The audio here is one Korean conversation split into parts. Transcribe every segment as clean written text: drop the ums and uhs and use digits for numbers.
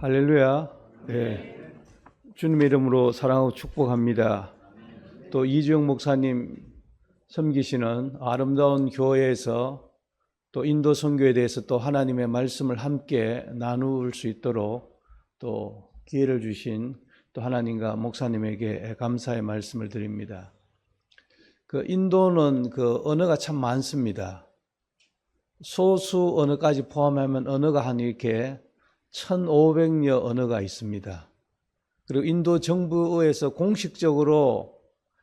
할렐루야. 네. 주님의 이름으로 사랑하고 축복합니다. 또 이주영 목사님 섬기시는 아름다운 교회에서 또 인도 선교에 대해서 또 하나님의 말씀을 함께 나눌 수 있도록 또 기회를 주신 또 하나님과 목사님에게 감사의 말씀을 드립니다. 인도는 언어가 참 많습니다. 소수 언어까지 포함하면 언어가 한 이렇게 1500여 언어가 있습니다. 그리고 인도 정부에서 공식적으로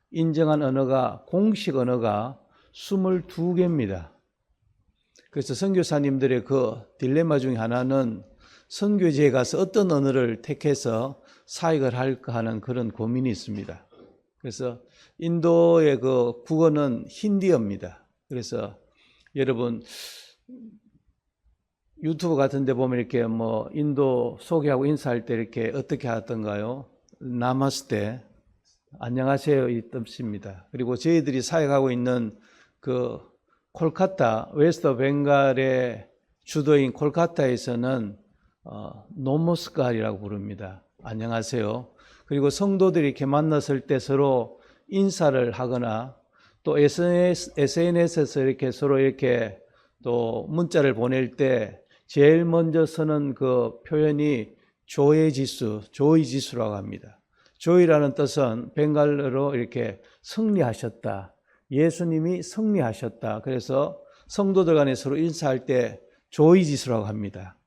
인정한 언어가, 공식 언어가 22개입니다. 그래서 선교사님들의 그 딜레마 중에 하나는 선교지에 가서 어떤 언어를 택해서 사역을 할까 하는 그런 고민이 있습니다. 그래서 인도의 그 국어는 힌디어입니다. 그래서 여러분 유튜브 같은 데 보면 이렇게 인도 소개하고 인사할 때 이렇게 어떻게 하던가요? 나마스테, 안녕하세요 이 뜻입니다. 그리고 저희들이 사역하고 있는 콜카타, 웨스트 벵갈의 주도인 콜카타에서는 노모스칼이라고 부릅니다. 안녕하세요. 그리고 성도들이 이렇게 만났을 때 서로 인사를 하거나 또 SNS에서 이렇게 서로 이렇게 또 문자를 보낼 때 제일 먼저 쓰는 그 표현이 조이지수라고 합니다. 조이라는 뜻은 벵갈어로 이렇게 승리하셨다. 예수님이 승리하셨다. 그래서 성도들 간에 서로 인사할 때 조이지수라고 합니다.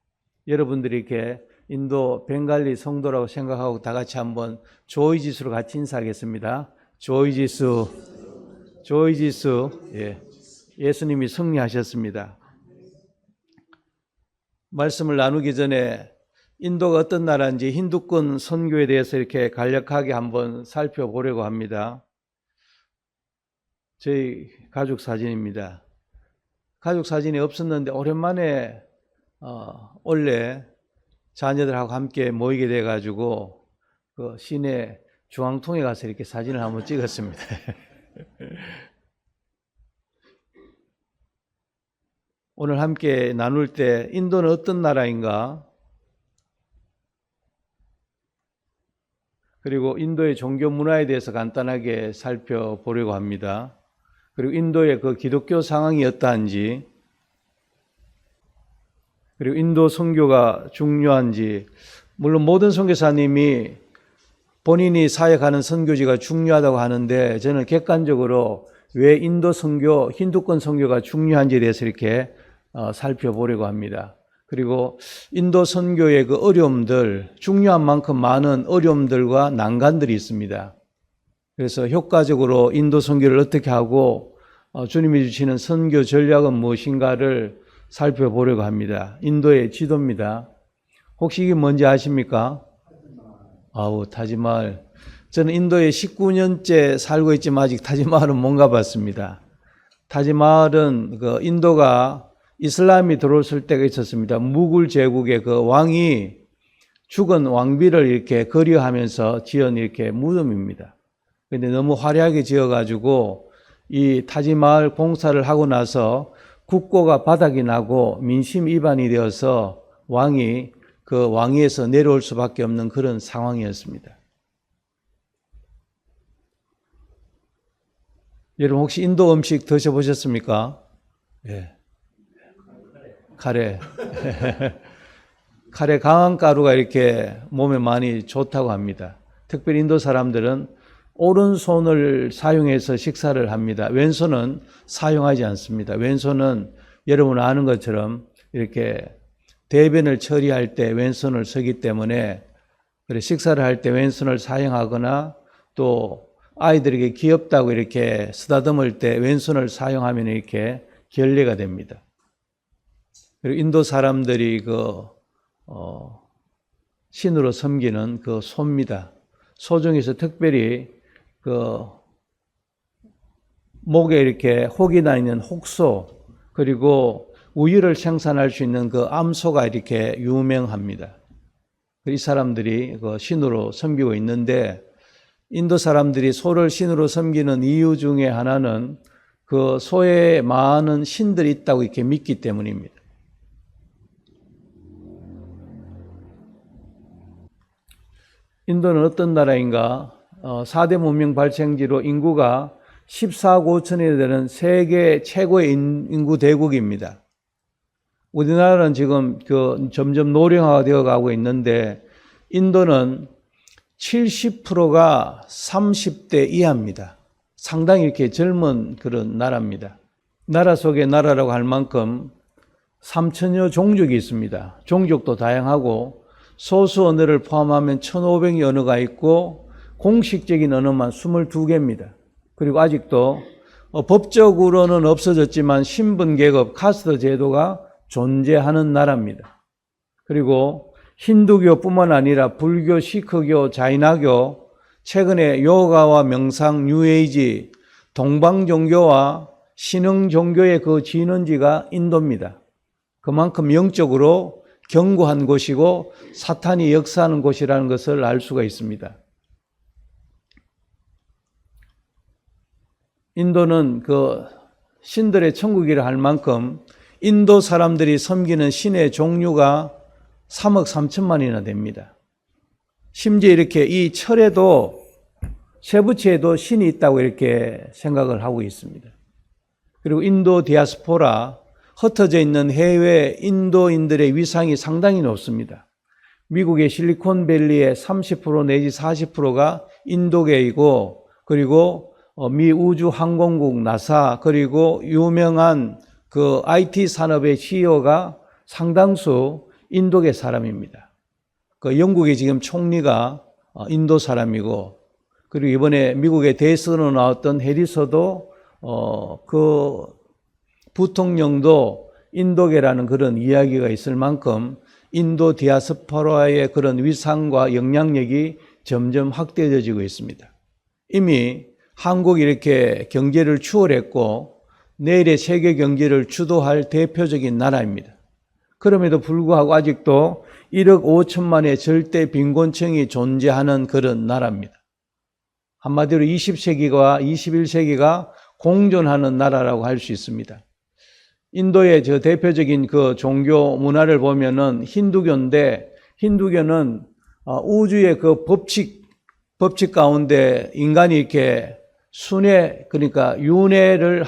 여러분들이 이렇게 인도 벵갈리 성도라고 생각하고 다 같이 한번 조이지수로 같이 인사하겠습니다. 조이지수. 예. 예수님이 승리하셨습니다. 말씀을 나누기 전에 인도가 어떤 나라인지 힌두권 선교에 대해서 이렇게 간략하게 한번 살펴보려고 합니다. 저희 가족 사진입니다. 가족 사진이 없었는데 오랜만에 원래 자녀들하고 함께 모이게 돼가지고 시내 중앙통에 가서 이렇게 사진을 한번 찍었습니다. 오늘 함께 나눌 때 인도는 어떤 나라인가? 그리고 인도의 종교 문화에 대해서 간단하게 살펴보려고 합니다. 그리고 인도의 기독교 상황이 어떠한지, 그리고 인도 선교가 중요한지, 물론 모든 선교사님이 본인이 사역하는 선교지가 중요하다고 하는데 저는 객관적으로 왜 인도 선교, 힌두권 선교가 중요한지에 대해서 이렇게 살펴보려고 합니다. 그리고 인도 선교의 어려움들, 중요한 만큼 많은 어려움들과 난관들이 있습니다. 그래서 효과적으로 인도 선교를 어떻게 하고 주님이 주시는 선교 전략은 무엇인가를 살펴보려고 합니다. 인도의 지도입니다. 혹시 이게 뭔지 아십니까? 타지마할. 저는 인도에 19년째 살고 있지만 아직 타지마할은 못 가봤습니다. 타지마할은 인도가 이슬람이 들어왔을 때가 있었습니다. 무굴 제국의 왕이 죽은 왕비를 이렇게 거리하면서 지은 이렇게 무덤입니다. 그런데 너무 화려하게 지어가지고 이 타지마할 공사를 하고 나서 국고가 바닥이 나고 민심 위반이 되어서 왕이 왕위에서 내려올 수밖에 없는 그런 상황이었습니다. 여러분 혹시 인도 음식 드셔보셨습니까? 예. 카레. 카레 강황가루가 이렇게 몸에 많이 좋다고 합니다. 특별히 인도 사람들은 오른손을 사용해서 식사를 합니다. 왼손은 사용하지 않습니다. 왼손은 여러분 아는 것처럼 이렇게 대변을 처리할 때 왼손을 쓰기 때문에 식사를 할 때 왼손을 사용하거나 또 아이들에게 귀엽다고 이렇게 쓰다듬을 때 왼손을 사용하면 이렇게 결례가 됩니다. 그리고 인도 사람들이 신으로 섬기는 소입니다. 소 중에서 특별히 목에 이렇게 혹이 나 있는 혹소, 그리고 우유를 생산할 수 있는 암소가 이렇게 유명합니다. 이 사람들이 신으로 섬기고 있는데 인도 사람들이 소를 신으로 섬기는 이유 중에 하나는 소에 많은 신들이 있다고 이렇게 믿기 때문입니다. 인도는 어떤 나라인가? 4대 문명 발생지로 인구가 14억 5천이 되는 세계 최고의 인구 대국입니다. 우리나라는 지금 점점 노령화가 되어 가고 있는데 인도는 70%가 30대 이하입니다. 상당히 이렇게 젊은 그런 나라입니다. 나라 속의 나라라고 할 만큼 3천여 종족이 있습니다. 종족도 다양하고 소수 언어를 포함하면 1,500여 언어가 있고 공식적인 언어만 22개입니다. 그리고 아직도 법적으로는 없어졌지만 신분 계급 카스트 제도가 존재하는 나라입니다. 그리고 힌두교뿐만 아니라 불교, 시크교, 자이나교, 최근에 요가와 명상, 뉴에이지, 동방 종교와 신흥 종교의 그 진원지가 인도입니다. 그만큼 영적으로 견고한 곳이고 사탄이 역사하는 곳이라는 것을 알 수가 있습니다. 인도는 그 신들의 천국이라 할 만큼 인도 사람들이 섬기는 신의 종류가 3억 3천만이나 됩니다. 심지어 이렇게 이 철에도 쇠붙이에도 신이 있다고 이렇게 생각을 하고 있습니다. 그리고 인도 디아스포라, 흩어져 있는 해외 인도인들의 위상이 상당히 높습니다. 미국의 실리콘밸리의 30% 내지 40%가 인도계이고, 그리고 미 우주항공국 나사, 그리고 유명한 그 IT 산업의 CEO가 상당수 인도계 사람입니다. 그 영국의 지금 총리가 인도 사람이고, 그리고 이번에 미국의 대선으로 나왔던 해리서도 그 부통령도 인도계라는 그런 이야기가 있을 만큼 인도 디아스포라의 그런 위상과 영향력이 점점 확대되어지고 있습니다. 이미 한국이 이렇게 경제를 추월했고 내일의 세계 경제를 주도할 대표적인 나라입니다. 그럼에도 불구하고 아직도 1억 5천만의 절대 빈곤층이 존재하는 그런 나라입니다. 한마디로 20세기와 21세기가 공존하는 나라라고 할 수 있습니다. 인도의 저 대표적인 그 종교 문화를 보면은 힌두교인데, 힌두교는 우주의 그 법칙 가운데 인간이 이렇게 그러니까 윤회를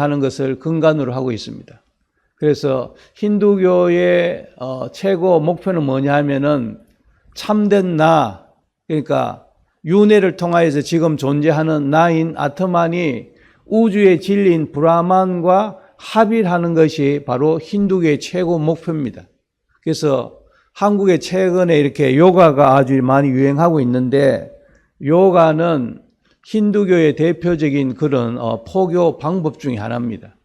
하는 것을 근간으로 하고 있습니다. 그래서 힌두교의 최고 목표는 뭐냐 하면은 참된 나, 그러니까 윤회를 통하여서 지금 존재하는 나인 아트만이 우주의 진리인 브라만과 합의를 하는 것이 바로 힌두교의 최고 목표입니다. 그래서 한국에 최근에 이렇게 요가가 아주 많이 유행하고 있는데, 요가는 힌두교의 대표적인 그런 포교 방법 중에 하나입니다.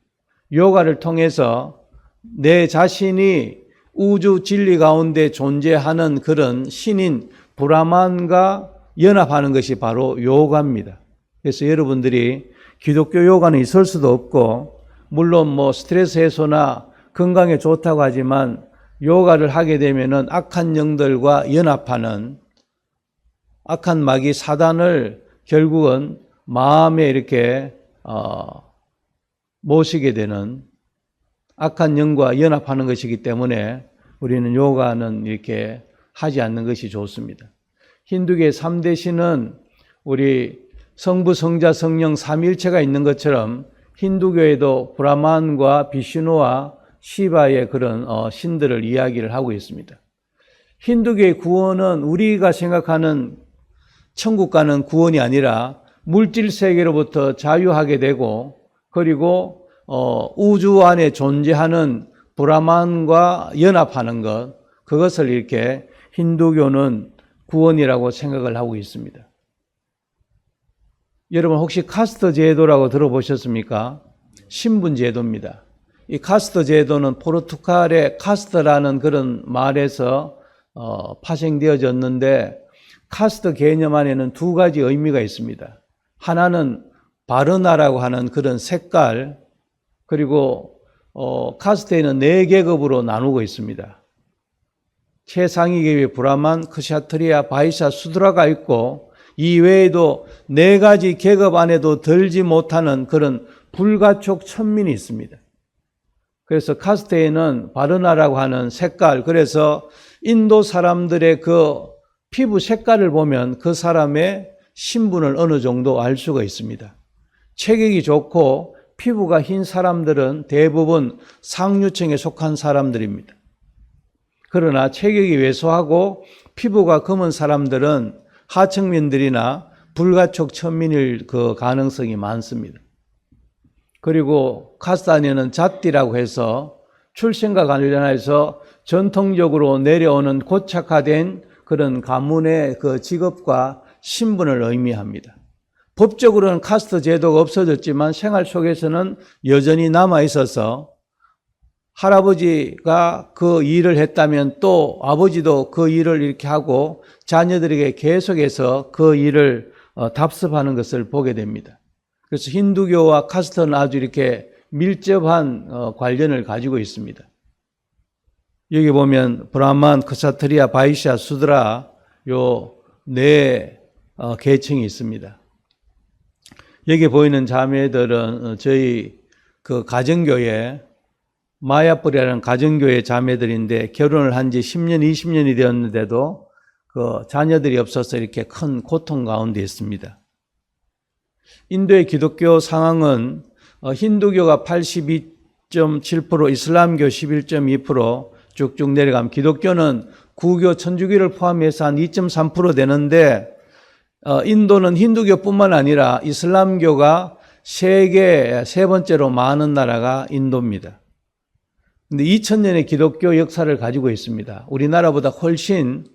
요가를 통해서 내 자신이 우주 진리 가운데 존재하는 그런 신인 브라만과 연합하는 것이 바로 요가입니다. 그래서 여러분들이 기독교 요가는 있을 수도 없고, 물론 뭐 스트레스 해소나 건강에 좋다고 하지만 요가를 하게 되면은 악한 영들과 연합하는, 악한 마귀 사단을 결국은 마음에 이렇게 모시게 되는, 악한 영과 연합하는 것이기 때문에 우리는 요가는 이렇게 하지 않는 것이 좋습니다. 힌두교의 3대 신은 우리 성부, 성자, 성령 삼위일체가 있는 것처럼 힌두교에도 브라만과 비슈누와 시바의 그런 신들을 이야기를 하고 있습니다. 힌두교의 구원은 우리가 생각하는 천국 가는 구원이 아니라 물질 세계로부터 자유하게 되고, 그리고 우주 안에 존재하는 브라만과 연합하는 것, 그것을 이렇게 힌두교는 구원이라고 생각을 하고 있습니다. 여러분 혹시 카스트 제도라고 들어보셨습니까? 신분 제도입니다. 이 카스트 제도는 포르투갈의 카스트라는 그런 말에서 파생되어졌는데, 카스트 개념 안에는 두 가지 의미가 있습니다. 하나는 바르나라고 하는 그런 색깔, 그리고 카스트에는 4계급으로 나누고 있습니다. 최상위 계급의 브라만, 크샤트리아, 바이샤, 수드라가 있고, 이 외에도 4가지 계급 안에도 들지 못하는 그런 불가촉 천민이 있습니다. 그래서 카스트에는 바르나라고 하는 색깔, 그래서 인도 사람들의 그 피부 색깔을 보면 그 사람의 신분을 어느 정도 알 수가 있습니다. 체격이 좋고 피부가 흰 사람들은 대부분 상류층에 속한 사람들입니다. 그러나 체격이 왜소하고 피부가 검은 사람들은 하층민들이나 불가촉 천민일 그 가능성이 많습니다. 그리고 카스타니아는 잣띠라고 해서 출생과 관련해서 전통적으로 내려오는 고착화된 그런 가문의 그 직업과 신분을 의미합니다. 법적으로는 카스트 제도가 없어졌지만 생활 속에서는 여전히 남아 있어서 할아버지가 그 일을 했다면 또 아버지도 그 일을 이렇게 하고 자녀들에게 계속해서 그 일을 답습하는 것을 보게 됩니다. 그래서 힌두교와 카스트는 아주 이렇게 밀접한 관련을 가지고 있습니다. 여기 보면 브라만, 크사트리아, 바이샤, 수드라 요 네 계층이 있습니다. 여기 보이는 자매들은 저희 그 가정교회 마야뿔이라는 가정교회 자매들인데 결혼을 한 지 10년, 20년이 되었는데도 그 자녀들이 없어서 이렇게 큰 고통 가운데 있습니다. 인도의 기독교 상황은 힌두교가 82.7%, 이슬람교 11.2%, 쭉쭉 내려가면 기독교는 구교, 천주교를 포함해서 한 2.3% 되는데 인도는 힌두교뿐만 아니라 이슬람교가 세계 세 번째로 많은 나라가 인도입니다. 근데 2000년의 기독교 역사를 가지고 있습니다. 우리나라보다 훨씬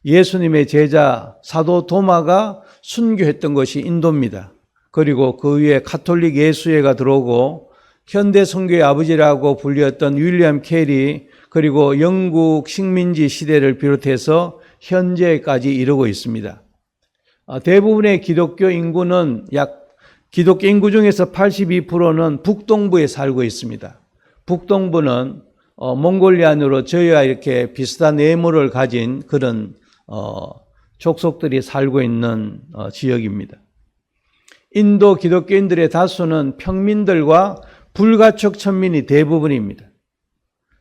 예수님의 제자 사도 도마가 순교했던 것이 인도입니다. 그리고 그 위에 가톨릭 예수회가 들어오고 현대 선교의 아버지라고 불렸던 윌리엄 캐리, 그리고 영국 식민지 시대를 비롯해서 현재까지 이르고 있습니다. 대부분의 기독교 인구는 기독교 인구 중에서 82%는 북동부에 살고 있습니다. 북동부는 몽골리안으로 저희와 이렇게 비슷한 내모를 가진 그런 족속들이 살고 있는 지역입니다. 인도 기독교인들의 다수는 평민들과 불가촉 천민이 대부분입니다.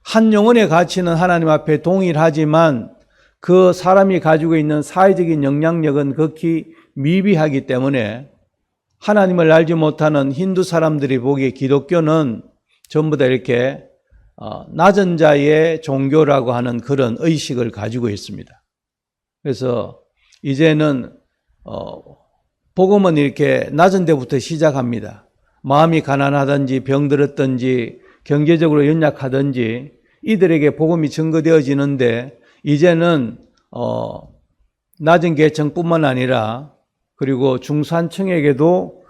한 영혼의 가치는 하나님 앞에 동일하지만 그 사람이 가지고 있는 사회적인 영향력은 극히 미비하기 때문에 하나님을 알지 못하는 힌두 사람들이 보기에 기독교는 전부 다 이렇게 낮은 자의 종교라고 하는 그런 의식을 가지고 있습니다. 그래서 이제는 복음은 이렇게 낮은 데부터 시작합니다. 마음이 가난하든지 병들었든지 경제적으로 연약하든지 이들에게 복음이 증거되어지는데 이제는 낮은 계층뿐만 아니라 그리고 중산층에게도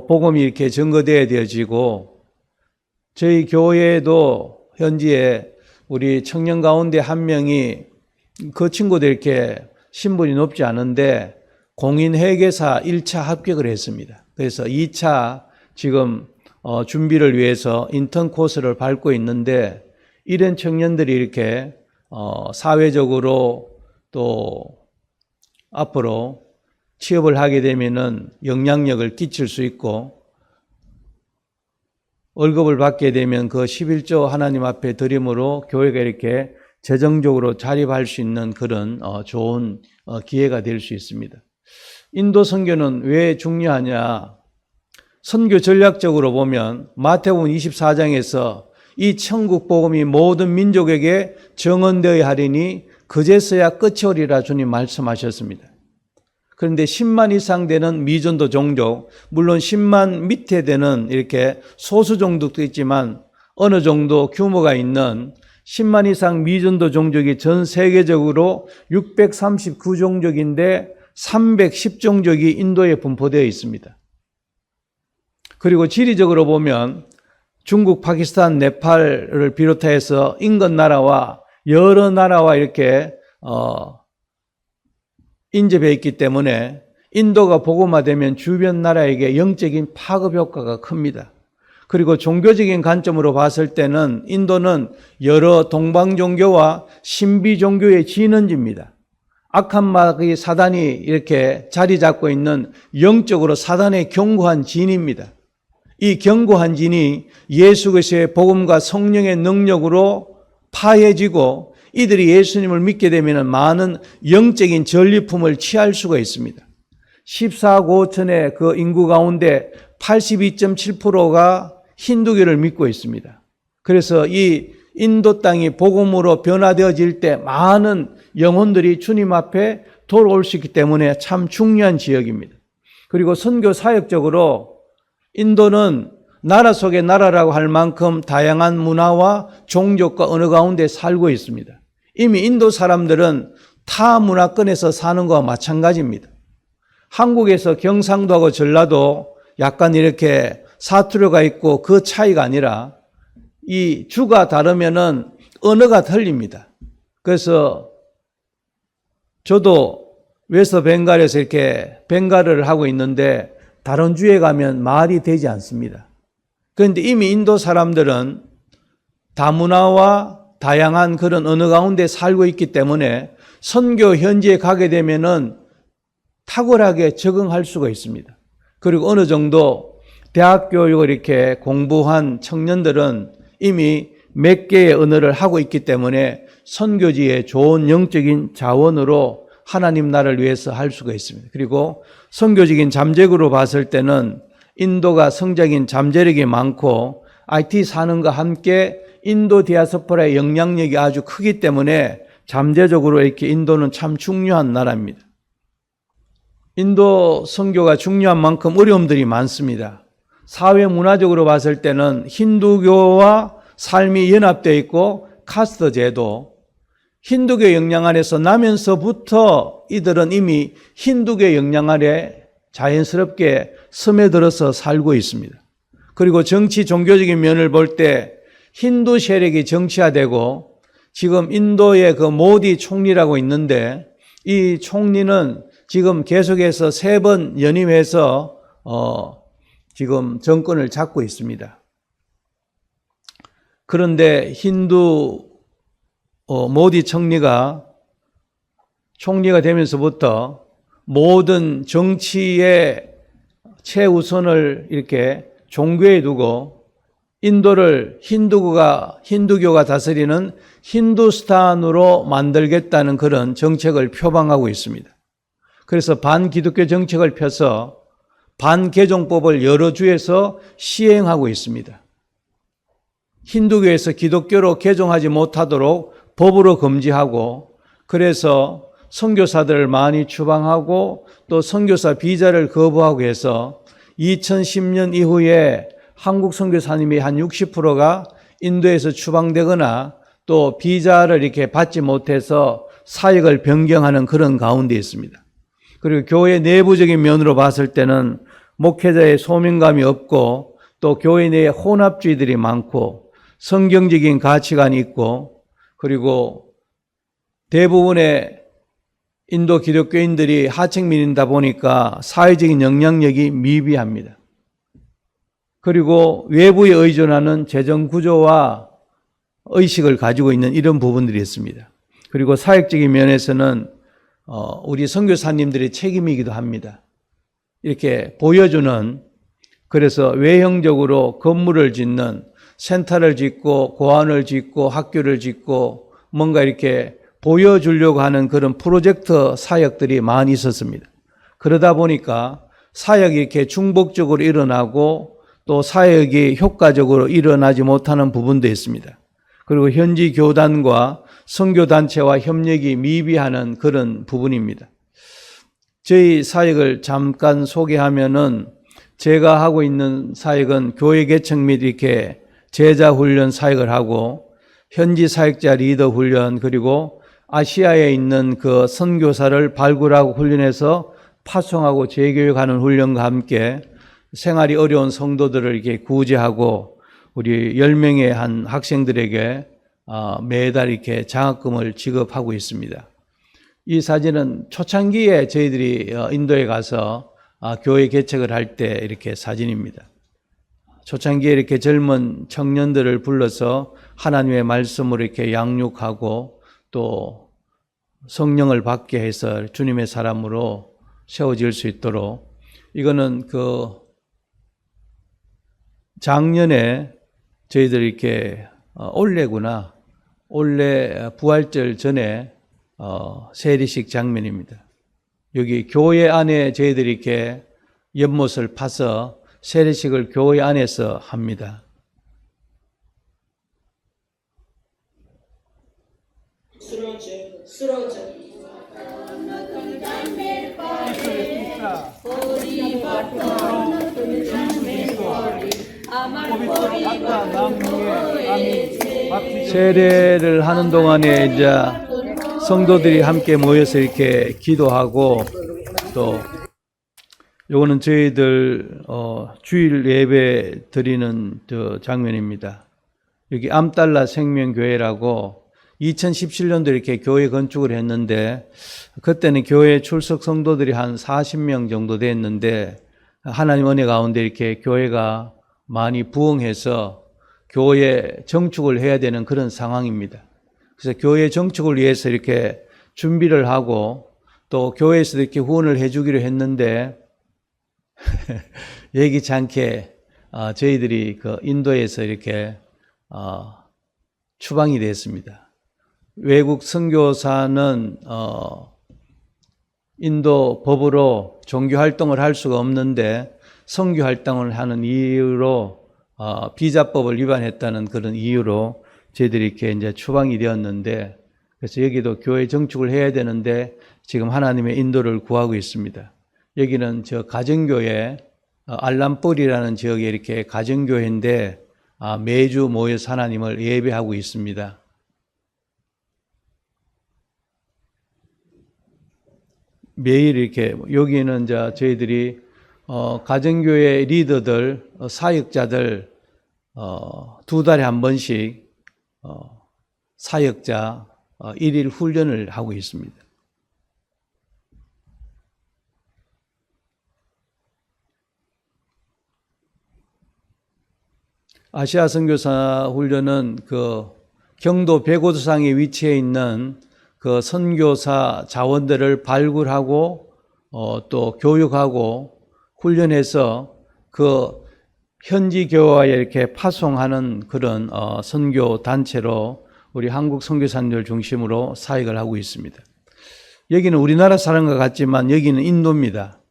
복음이 이렇게 증거되어지고 저희 교회에도 현지에 우리 청년 가운데 한 명이 그 친구도 이렇게 신분이 높지 않은데 공인회계사 1차 합격을 했습니다. 그래서 2차 지금 준비를 위해서 인턴 코스를 밟고 있는데 이런 청년들이 이렇게 사회적으로 또 앞으로 취업을 하게 되면은 영향력을 끼칠 수 있고 월급을 받게 되면 그 11조 하나님 앞에 드림으로 교회가 이렇게 재정적으로 자립할 수 있는 그런 좋은 기회가 될 수 있습니다. 인도 선교는 왜 중요하냐? 선교 전략적으로 보면 마태복음 24장에서 이 천국 복음이 모든 민족에게 정언되어야 하리니 그제서야 끝이 오리라 주님 말씀하셨습니다. 그런데 10만 이상 되는 미전도 종족, 물론 10만 밑에 되는 이렇게 소수 종족도 있지만 어느 정도 규모가 있는 10만 이상 미전도 종족이 전 세계적으로 639종족인데 310종족이 인도에 분포되어 있습니다. 그리고 지리적으로 보면 중국, 파키스탄, 네팔을 비롯해서 인근 나라와 여러 나라와 이렇게 인접해 있기 때문에 인도가 복음화되면 주변 나라에게 영적인 파급 효과가 큽니다. 그리고 종교적인 관점으로 봤을 때는 인도는 여러 동방 종교와 신비 종교의 진원지입니다. 악한 마귀 사단이 이렇게 자리 잡고 있는 영적으로 사단의 견고한 진입니다. 이 견고한 진이 예수 그리스도의 복음과 성령의 능력으로 파해지고 이들이 예수님을 믿게 되면 많은 영적인 전리품을 취할 수가 있습니다. 14억 5천의 그 인구 가운데 82.7%가 힌두교를 믿고 있습니다. 그래서 이 인도 땅이 복음으로 변화되어질 때 많은 영혼들이 주님 앞에 돌아올 수 있기 때문에 참 중요한 지역입니다. 그리고 선교 사역적으로 인도는 나라 속의 나라라고 할 만큼 다양한 문화와 종족과 언어 가운데 살고 있습니다. 이미 인도 사람들은 타 문화권에서 사는 것과 마찬가지입니다. 한국에서 경상도하고 전라도 약간 이렇게 사투리가 있고 그 차이가 아니라 이 주가 다르면은 언어가 틀립니다. 그래서 저도 웨스트 벵갈에서 이렇게 벵갈을 하고 있는데 다른 주에 가면 말이 되지 않습니다. 그런데 이미 인도 사람들은 다문화와 다양한 그런 언어 가운데 살고 있기 때문에 선교 현지에 가게 되면은 탁월하게 적응할 수가 있습니다. 그리고 어느 정도 대학 교육을 이렇게 공부한 청년들은 이미 몇 개의 언어를 하고 있기 때문에 선교지의 좋은 영적인 자원으로 하나님 나라를 위해서 할 수가 있습니다. 그리고 선교적인 잠재력으로 봤을 때는 인도가 성적인 잠재력이 많고 IT 산업과 함께 인도 디아스포라의 영향력이 아주 크기 때문에 잠재적으로 이렇게 인도는 참 중요한 나라입니다. 인도 선교가 중요한 만큼 어려움들이 많습니다. 사회 문화적으로 봤을 때는 힌두교와 삶이 연합되어 있고 카스트 제도, 힌두교 영향 아래서 나면서부터 이들은 이미 힌두교 영향 아래 자연스럽게 스며들어서 살고 있습니다. 그리고 정치 종교적인 면을 볼 때 힌두 세력이 정치화되고 지금 인도의 그 모디 총리라고 있는데 이 총리는 지금 계속해서 3번 연임해서 지금 정권을 잡고 있습니다. 그런데 힌두 모디 총리가 되면서부터 모든 정치의 최우선을 이렇게 종교에 두고 인도를 힌두교가 다스리는 힌두스탄으로 만들겠다는 그런 정책을 표방하고 있습니다. 그래서 반기독교 정책을 펴서 반개종법을 여러 주에서 시행하고 있습니다. 힌두교에서 기독교로 개종하지 못하도록 법으로 금지하고 그래서 선교사들을 많이 추방하고 또 선교사 비자를 거부하고 해서 2010년 이후에 한국 선교사님이 한 60%가 인도에서 추방되거나 또 비자를 이렇게 받지 못해서 사역을 변경하는 그런 가운데 있습니다. 그리고 교회 내부적인 면으로 봤을 때는 목회자의 소명감이 없고 또 교회 내에 혼합주의들이 많고 성경적인 가치관이 있고 그리고 대부분의 인도 기독교인들이 하층민이다 보니까 사회적인 영향력이 미비합니다. 그리고 외부에 의존하는 재정구조와 의식을 가지고 있는 이런 부분들이 있습니다. 그리고 사역적인 면에서는 우리 선교사님들의 책임이기도 합니다. 이렇게 보여주는 그래서 외형적으로 건물을 짓는 센터를 짓고 고안을 짓고 학교를 짓고 뭔가 이렇게 보여주려고 하는 그런 프로젝트 사역들이 많이 있었습니다. 그러다 보니까 사역이 이렇게 중복적으로 일어나고 또 사역이 효과적으로 일어나지 못하는 부분도 있습니다. 그리고 현지 교단과 선교단체와 협력이 미비하는 그런 부분입니다. 저희 사역을 잠깐 소개하면은 제가 하고 있는 사역은 교회 개척 및 이렇게 제자 훈련 사역을 하고 현지 사역자 리더 훈련 그리고 아시아에 있는 그 선교사를 발굴하고 훈련해서 파송하고 재교육하는 훈련과 함께 생활이 어려운 성도들을 이렇게 구제하고 우리 10명의 한 학생들에게 매달 이렇게 장학금을 지급하고 있습니다. 이 사진은 초창기에 저희들이 인도에 가서 교회 개척을 할 때 이렇게 사진입니다. 초창기에 이렇게 젊은 청년들을 불러서 하나님의 말씀으로 이렇게 양육하고 또 성령을 받게 해서 주님의 사람으로 세워질 수 있도록 이거는 그 작년에 저희들이 이렇게 올해구나 올해 부활절 전에 세리식 장면입니다. 여기 교회 안에 저희들이 이렇게 연못을 파서 세례식을 교회 안에서 합니다. 쓰러져. 세례를 하는 동안에 이제 성도들이 함께 모여서 이렇게 기도하고, 또 요거는 저희들 주일 예배 드리는 장면입니다. 여기 암달라 생명교회라고 2017년도 이렇게 교회 건축을 했는데, 그때는 교회 출석 성도들이 한 40명 정도 됐는데, 하나님 은혜 가운데 이렇게 교회가 많이 부흥해서 교회 정축을 해야 되는 그런 상황입니다. 그래서 교회 정축을 위해서 이렇게 준비를 하고, 또 교회에서도 이렇게 후원을 해주기로 했는데 예기치 않게 저희들이 그 인도에서 이렇게 추방이 됐습니다. 외국 선교사는 인도 법으로 종교 활동을 할 수가 없는데, 선교 활동을 하는 이유로 비자법을 위반했다는 그런 이유로 저희들이 이렇게 이제 추방이 되었는데, 그래서 여기도 교회 정축을 해야 되는데 지금 하나님의 인도를 구하고 있습니다. 여기는 저 가정교회 알람뿔이라는 지역에 이렇게 가정교회인데 매주 모여서 하나님을 예배하고 있습니다. 매일 이렇게 여기는 이제 저희들이 가정교회 리더들, 사역자들 2달에 한 번씩 사역자 1일 훈련을 하고 있습니다. 아시아 선교사 훈련은 그 경도 백오도상에 위치해 있는 그 선교사 자원들을 발굴하고 또 교육하고 훈련해서 그 현지 교회에 이렇게 파송하는 그런 선교 단체로 우리 한국 선교사님들 중심으로 사역을 하고 있습니다. 여기는 우리나라 사람과 같지만 여기는 인도입니다.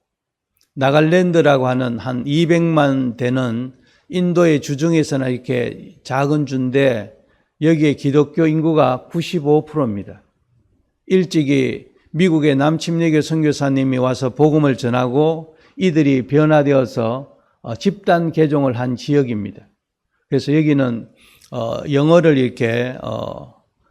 나갈랜드라고 하는 한 200만 되는 인도의 주중에서나 이렇게 작은 주인데, 여기에 기독교 인구가 95%입니다. 일찍이 미국의 남침례교 선교사님이 와서 복음을 전하고 이들이 변화되어서 집단 개종을 한 지역입니다. 그래서 여기는 영어를 이렇게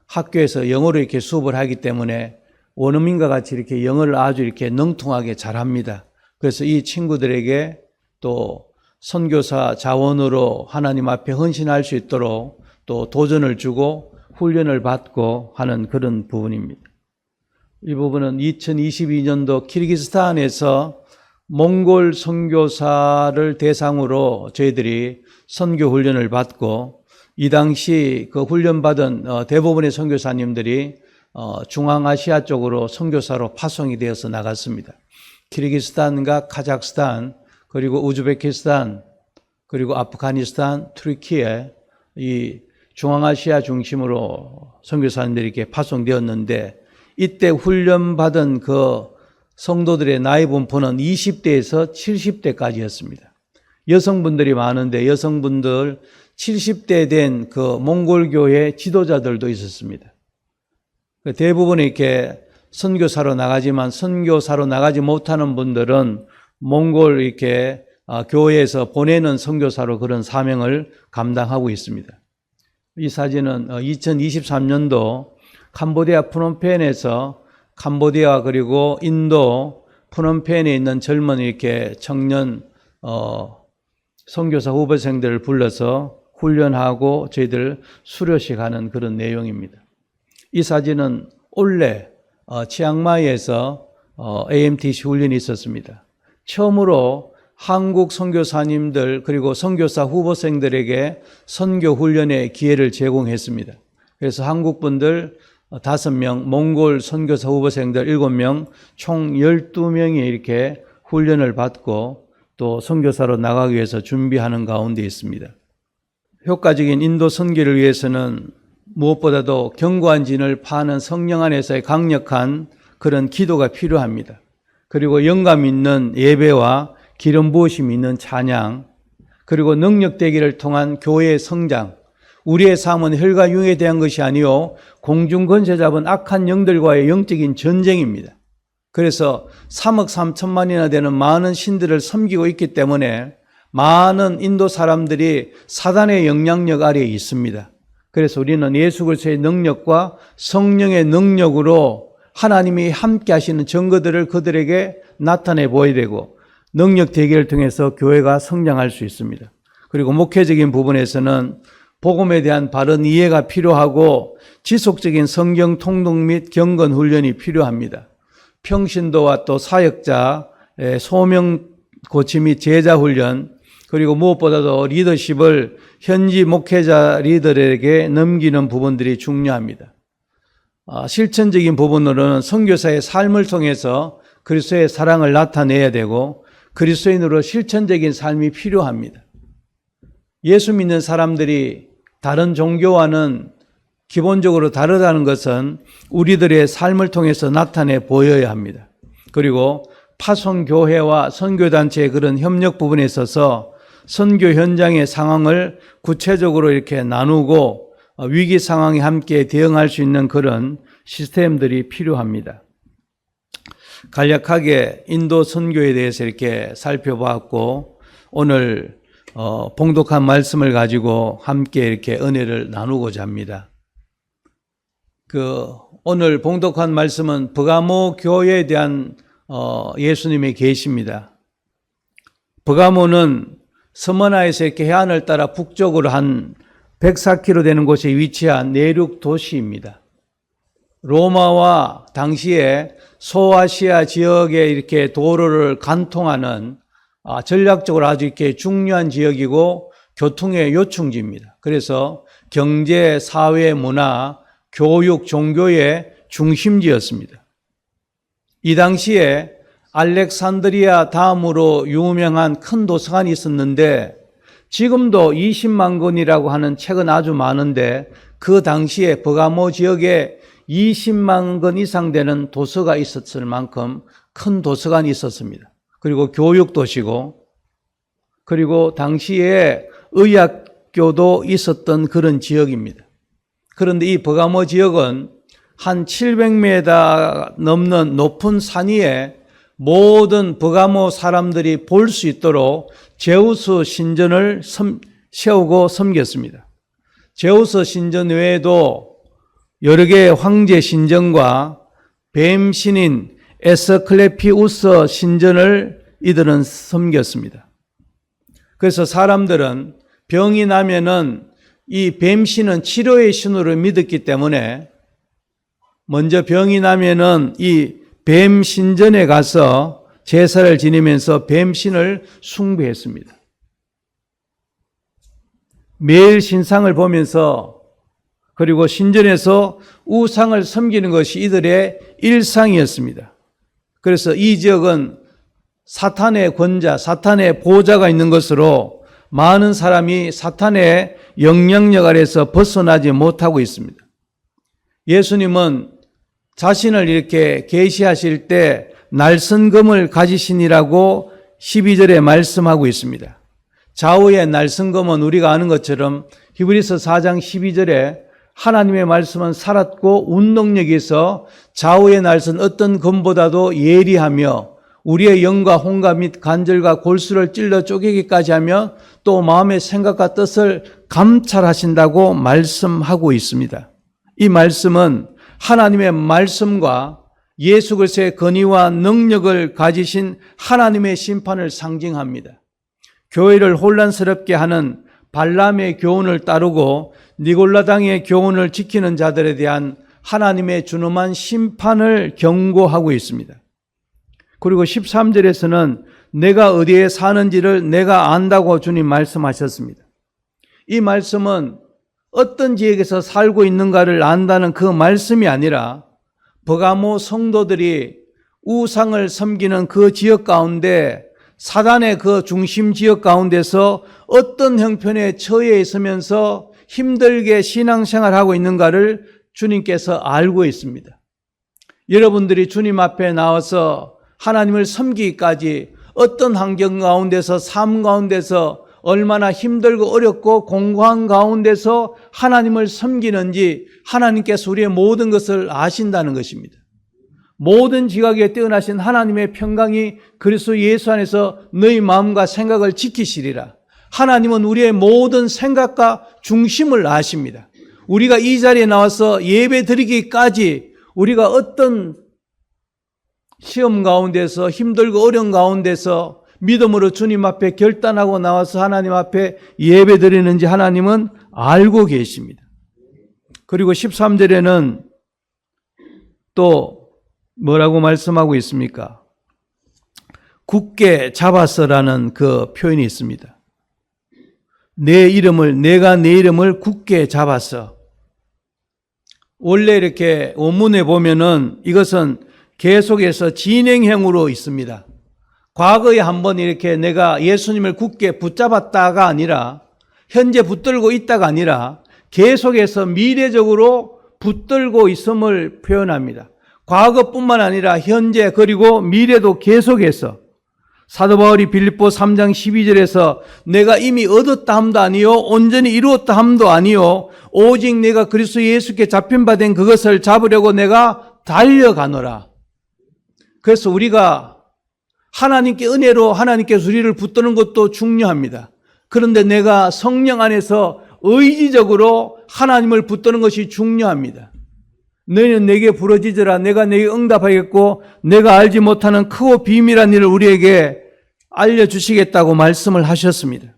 학교에서 영어로 이렇게 수업을 하기 때문에 원어민과 같이 이렇게 영어를 아주 이렇게 능통하게 잘합니다. 그래서 이 친구들에게 또 선교사 자원으로 하나님 앞에 헌신할 수 있도록 또 도전을 주고 훈련을 받고 하는 그런 부분입니다. 이 부분은 2022년도 키르기스탄에서 몽골 선교사를 대상으로 저희들이 선교 훈련을 받고, 이 당시 그 훈련받은 대부분의 선교사님들이 중앙아시아 쪽으로 선교사로 파송이 되어서 나갔습니다. 키르기스탄과 카자흐스탄, 그리고 우즈베키스탄, 그리고 아프가니스탄, 튀르키예, 이 중앙아시아 중심으로 선교사님들이 이렇게 파송되었는데, 이때 훈련받은 그 성도들의 나이 분포는 20대에서 70대까지였습니다. 여성분들이 많은데 여성분들 70대 된 그 몽골교회 지도자들도 있었습니다. 대부분 이렇게 선교사로 나가지만 선교사로 나가지 못하는 분들은 몽골 이렇게 교회에서 보내는 선교사로 그런 사명을 감당하고 있습니다. 이 사진은 2023년도 캄보디아 프놈펜에서 캄보디아 그리고 인도 프놈펜에 있는 젊은 이렇게 청년 선교사 후보생들을 불러서 훈련하고 저희들 수료식 하는 그런 내용입니다. 이 사진은 올해 치앙마이에서 AMTC 훈련이 있었습니다. 처음으로 한국 선교사님들 그리고 선교사 후보생들에게 선교 훈련의 기회를 제공했습니다. 그래서 한국 분들 5명, 몽골 선교사 후보생들 7명, 총 12명이 이렇게 훈련을 받고 또 선교사로 나가기 위해서 준비하는 가운데 있습니다. 효과적인 인도 선교를 위해서는 무엇보다도 견고한 진을 파는 성령 안에서의 강력한 그런 기도가 필요합니다. 그리고 영감 있는 예배와 기름 부으심 있는 찬양, 그리고 능력되기를 통한 교회의 성장, 우리의 삶은 혈과 육에 대한 것이 아니요 공중 권세 잡은 악한 영들과의 영적인 전쟁입니다. 그래서 3억 3천만이나 되는 많은 신들을 섬기고 있기 때문에 많은 인도 사람들이 사단의 영향력 아래에 있습니다. 그래서 우리는 예수 그리스도의 능력과 성령의 능력으로 하나님이 함께 하시는 증거들을 그들에게 나타내 보여야 되고 능력 대결을 통해서 교회가 성장할 수 있습니다. 그리고 목회적인 부분에서는 복음에 대한 바른 이해가 필요하고 지속적인 성경 통독 및 경건 훈련이 필요합니다. 평신도와 또 사역자의 소명 고치 및 제자 훈련, 그리고 무엇보다도 리더십을 현지 목회자 리더에게 넘기는 부분들이 중요합니다. 실천적인 부분으로는 선교사의 삶을 통해서 그리스도의 사랑을 나타내야 되고 그리스도인으로 실천적인 삶이 필요합니다. 예수 믿는 사람들이 다른 종교와는 기본적으로 다르다는 것은 우리들의 삶을 통해서 나타내 보여야 합니다. 그리고 파송교회와 선교단체의 그런 협력 부분에 있어서 선교 현장의 상황을 구체적으로 이렇게 나누고 위기 상황에 함께 대응할 수 있는 그런 시스템들이 필요합니다. 간략하게 인도 선교에 대해서 이렇게 살펴봤고 오늘 봉독한 말씀을 가지고 함께 이렇게 은혜를 나누고자 합니다. 오늘 봉독한 말씀은 버가모 교회에 대한 예수님의 계시입니다. 버가모는 서머나에서 이렇게 해안을 따라 북쪽으로 한 104km 되는 곳에 위치한 내륙 도시입니다. 로마와 당시에 소아시아 지역에 이렇게 도로를 관통하는 전략적으로 아주 이렇게 중요한 지역이고 교통의 요충지입니다. 그래서 경제, 사회, 문화, 교육, 종교의 중심지였습니다. 이 당시에 알렉산드리아 다음으로 유명한 큰 도서관이 있었는데 지금도 20만 권이라고 하는 책은 아주 많은데 그 당시에 버가모 지역에 20만 권 이상 되는 도서가 있었을 만큼 큰 도서관이 있었습니다. 그리고 교육도시고 그리고 당시에 의학교도 있었던 그런 지역입니다. 그런데 이 버가모 지역은 한 700m 넘는 높은 산 위에 모든 버가모 사람들이 볼 수 있도록 제우스 신전을 세우고 섬겼습니다. 제우스 신전 외에도 여러 개의 황제 신전과 뱀 신인 에스클레피우스 신전을 이들은 섬겼습니다. 그래서 사람들은 병이 나면은 이 뱀신은 치료의 신으로 믿었기 때문에 먼저 병이 나면은 이 뱀신전에 가서 제사를 지내면서 뱀신을 숭배했습니다. 매일 신상을 보면서 그리고 신전에서 우상을 섬기는 것이 이들의 일상이었습니다. 그래서 이 지역은 사탄의 권자, 사탄의 보호자가 있는 것으로 많은 사람이 사탄의 영향력 아래서 벗어나지 못하고 있습니다. 예수님은 자신을 이렇게 계시하실 때 날선검을 가지시니라고 12절에 말씀하고 있습니다. 좌우의 날선검은 우리가 아는 것처럼 히브리서 4장 12절에 하나님의 말씀은 살았고 운동력이 있어 좌우의 날선 어떤 검보다도 예리하며 우리의 영과 혼과 및 관절과 골수를 찔러 쪼개기까지 하며 또 마음의 생각과 뜻을 감찰하신다고 말씀하고 있습니다. 이 말씀은 하나님의 말씀과 예수 그리스도의 권위와 능력을 가지신 하나님의 심판을 상징합니다. 교회를 혼란스럽게 하는 발람의 교훈을 따르고 니골라당의 교훈을 지키는 자들에 대한 하나님의 준엄한 심판을 경고하고 있습니다. 그리고 13절에서는 내가 어디에 사는지를 내가 안다고 주님 말씀하셨습니다. 이 말씀은 어떤 지역에서 살고 있는가를 안다는 그 말씀이 아니라 버가모 성도들이 우상을 섬기는 그 지역 가운데 사단의 그 중심 지역 가운데서 어떤 형편에 처해 있으면서 힘들게 신앙생활하고 있는가를 주님께서 알고 있습니다. 여러분들이 주님 앞에 나와서 하나님을 섬기기까지 어떤 환경 가운데서, 삶 가운데서 얼마나 힘들고 어렵고 공고한 가운데서 하나님을 섬기는지 하나님께서 우리의 모든 것을 아신다는 것입니다. 모든 지각에 뛰어나신 하나님의 평강이 그리스도 예수 안에서 너희 마음과 생각을 지키시리라. 하나님은 우리의 모든 생각과 중심을 아십니다. 우리가 이 자리에 나와서 예배 드리기까지 우리가 어떤 시험 가운데서 힘들고 어려운 가운데서 믿음으로 주님 앞에 결단하고 나와서 하나님 앞에 예배 드리는지 하나님은 알고 계십니다. 그리고 13절에는 또 뭐라고 말씀하고 있습니까? 굳게 잡았어라는 그 표현이 있습니다. 내가 내 이름을 굳게 잡았어. 원래 이렇게 원문에 보면은 이것은 계속해서 진행형으로 있습니다. 과거에 한번 이렇게 내가 예수님을 굳게 붙잡았다가 아니라 현재 붙들고 있다가 아니라 계속해서 미래적으로 붙들고 있음을 표현합니다. 과거뿐만 아니라 현재 그리고 미래도 계속해서 사도 바울이 빌립보 3장 12절에서 내가 이미 얻었다 함도 아니요 온전히 이루었다 함도 아니요 오직 내가 그리스도 예수께 잡힌 바 된 그것을 잡으려고 내가 달려가노라. 그래서 우리가 하나님께 은혜로 하나님께서 우리를 붙드는 것도 중요합니다. 그런데 내가 성령 안에서 의지적으로 하나님을 붙드는 것이 중요합니다. 너희는 내게 부르짖으라. 내가 내게 응답하겠고 내가 알지 못하는 크고 비밀한 일을 우리에게 알려주시겠다고 말씀을 하셨습니다.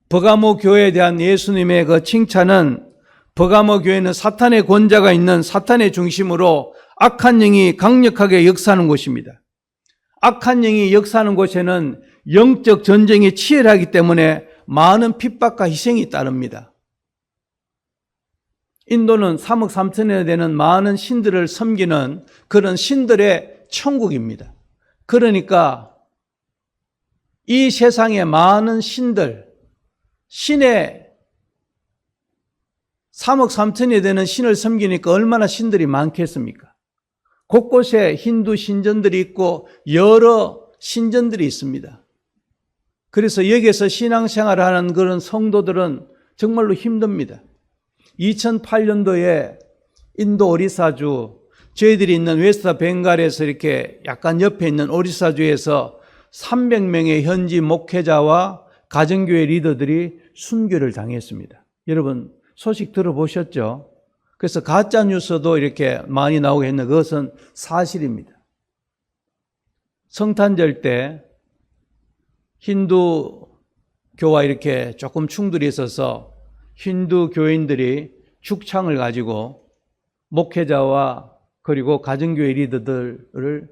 버가모 교회에 대한 예수님의 그 칭찬은 버가모 교회는 사탄의 권자가 있는 사탄의 중심으로 악한 영이 강력하게 역사하는 곳입니다. 악한 영이 역사하는 곳에는 영적 전쟁이 치열하기 때문에 많은 핍박과 희생이 따릅니다. 인도는 3억 3천여 되는 많은 신들을 섬기는 그런 신들의 천국입니다. 그러니까 이 세상에 많은 신들, 신의 3억 3천여 되는 신을 섬기니까 얼마나 신들이 많겠습니까? 곳곳에 힌두 신전들이 있고 여러 신전들이 있습니다. 그래서 여기에서 신앙생활을 하는 그런 성도들은 정말로 힘듭니다. 2008년도에 인도 오리사주, 저희들이 있는 웨스트 벵갈에서 이렇게 약간 옆에 있는 오리사주에서 300명의 현지 목회자와 가정교회 리더들이 순교를 당했습니다. 여러분 소식 들어보셨죠? 그래서 가짜 뉴스도 이렇게 많이 나오게 했는데 그것은 사실입니다. 성탄절 때 힌두교와 이렇게 조금 충돌이 있어서 힌두 교인들이 죽창을 가지고 목회자와 그리고 가정교회 리더들을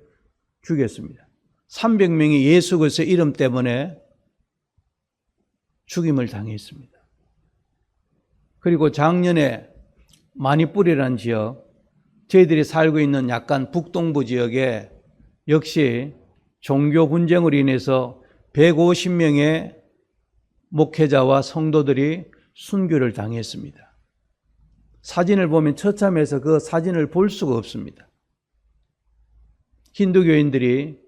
죽였습니다. 300명이 예수 그리스도의 이름 때문에 죽임을 당했습니다. 그리고 작년에 마니푸르라는 지역, 저희들이 살고 있는 약간 북동부 지역에 역시 종교 분쟁으로 인해서 150명의 목회자와 성도들이 순교를 당했습니다. 사진을 보면 처참해서 그 사진을 볼 수가 없습니다. 힌두교인들이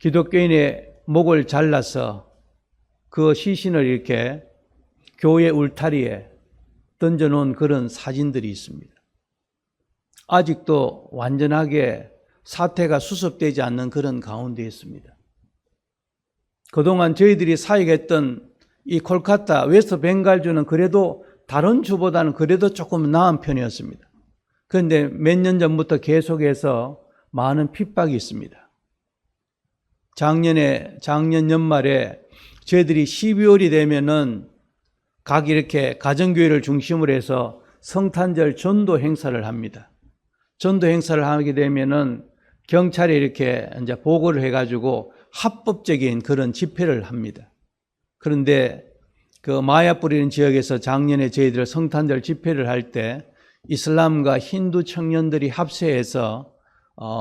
기독교인의 목을 잘라서 그 시신을 이렇게 교회 울타리에 던져놓은 그런 사진들이 있습니다. 아직도 완전하게 사태가 수습되지 않는 그런 가운데 있습니다. 그동안 저희들이 사역했던 이 콜카타, 웨스트 벵갈주는 그래도 다른 주보다는 그래도 조금 나은 편이었습니다. 그런데 몇 년 전부터 계속해서 많은 핍박이 있습니다. 작년 연말에 저희들이 12월이 되면은 각 이렇게 가정교회를 중심으로 해서 성탄절 전도 행사를 합니다. 전도 행사를 하게 되면은 경찰에 이렇게 이제 보고를 해가지고 합법적인 그런 집회를 합니다. 그런데 그 마야 뿌리는 지역에서 작년에 저희들 성탄절 집회를 할 때 이슬람과 힌두 청년들이 합세해서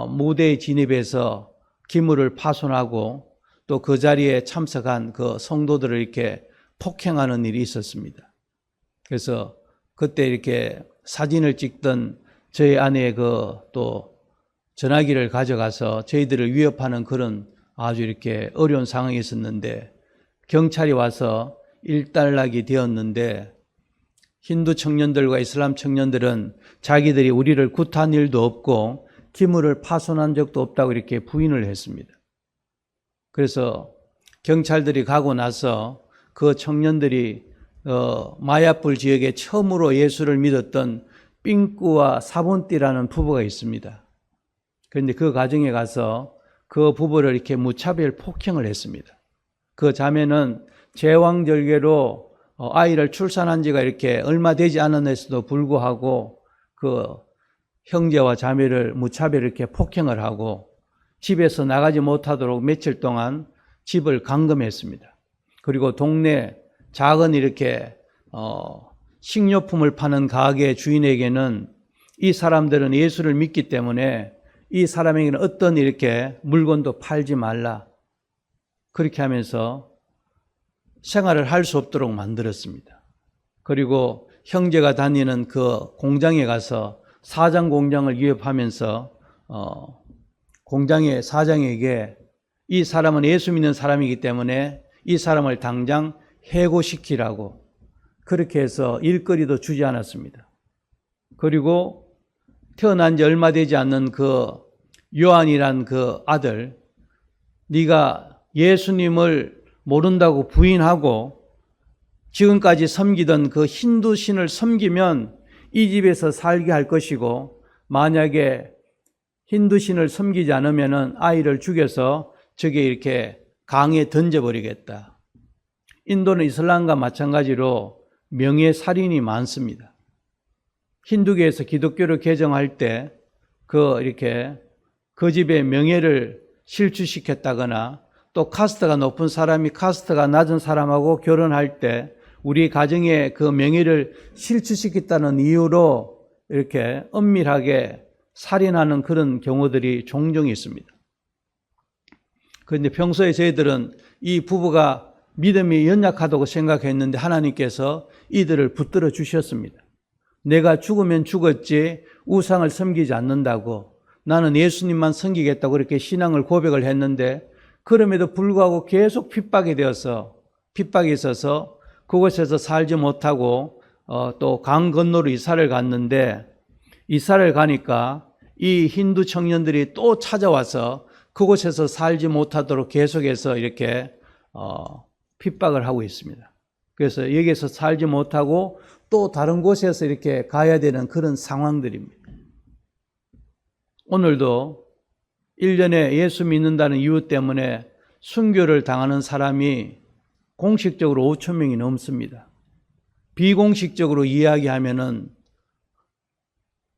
무대에 진입해서 기물을 파손하고 또 그 자리에 참석한 그 성도들을 이렇게 폭행하는 일이 있었습니다. 그래서 그때 이렇게 사진을 찍던 저희 아내의 또 전화기를 가져가서 저희들을 위협하는 그런 아주 이렇게 어려운 상황이 있었는데, 경찰이 와서 일단락이 되었는데, 힌두 청년들과 이슬람 청년들은 자기들이 우리를 구타한 일도 없고 기물을 파손한 적도 없다고 이렇게 부인을 했습니다. 그래서 경찰들이 가고 나서 그 청년들이 마야불 지역에 처음으로 예수를 믿었던 삥꾸와 사본띠라는 부부가 있습니다. 그런데 그 가정에 가서 그 부부를 이렇게 무차별 폭행을 했습니다. 그 자매는 제왕절개로 아이를 출산한 지가 이렇게 얼마 되지 않았는데도 불구하고 그 형제와 자매를 무차별 이렇게 폭행을 하고 집에서 나가지 못하도록 며칠 동안 집을 감금했습니다. 그리고 동네 작은 이렇게 식료품을 파는 가게 주인에게는 이 사람들은 예수를 믿기 때문에 이 사람에게는 어떤 이렇게 물건도 팔지 말라, 그렇게 하면서 생활을 할 수 없도록 만들었습니다. 그리고 형제가 다니는 그 공장에 가서 사장 공장을 위협하면서 공장의 사장에게 이 사람은 예수 믿는 사람이기 때문에 이 사람을 당장 해고시키라고 그렇게 해서 일거리도 주지 않았습니다. 그리고 태어난 지 얼마 되지 않는 그 요한이란 그 아들, 네가 예수님을 모른다고 부인하고 지금까지 섬기던 그 힌두 신을 섬기면 이 집에서 살게 할 것이고, 만약에 힌두 신을 섬기지 않으면 아이를 죽여서 저게 이렇게 강에 던져버리겠다. 인도는 이슬람과 마찬가지로 명예살인이 많습니다. 힌두교에서 기독교를 개정할 때 이렇게 그 집의 명예를 실추시켰다거나, 또 카스트가 높은 사람이 카스트가 낮은 사람하고 결혼할 때 우리 가정의 그 명예를 실추시켰다는 이유로 이렇게 엄밀하게 살인하는 그런 경우들이 종종 있습니다. 그런데 평소에 저희들은 이 부부가 믿음이 연약하다고 생각했는데 하나님께서 이들을 붙들어 주셨습니다. 내가 죽으면 죽었지 우상을 섬기지 않는다고, 나는 예수님만 섬기겠다고 그렇게 신앙을 고백을 했는데, 그럼에도 불구하고 계속 핍박이 있어서 그곳에서 살지 못하고 또 강 건너로 이사를 갔는데, 이사를 가니까 이 힌두 청년들이 또 찾아와서 그곳에서 살지 못하도록 계속해서 이렇게 핍박을 하고 있습니다. 그래서 여기에서 살지 못하고 또 다른 곳에서 이렇게 가야 되는 그런 상황들입니다. 오늘도 1년에 예수 믿는다는 이유 때문에 순교를 당하는 사람이 공식적으로 5천 명이 넘습니다. 비공식적으로 이야기하면은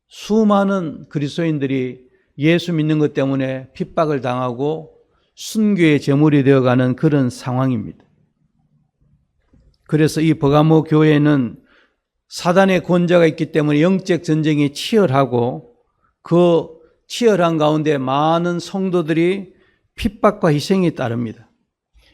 수많은 그리스도인들이 예수 믿는 것 때문에 핍박을 당하고 순교의 제물이 되어가는 그런 상황입니다. 그래서 이 버가모 교회는 사단의 권좌가 있기 때문에 영적 전쟁이 치열하고, 그 치열한 가운데 많은 성도들이 핍박과 희생이 따릅니다.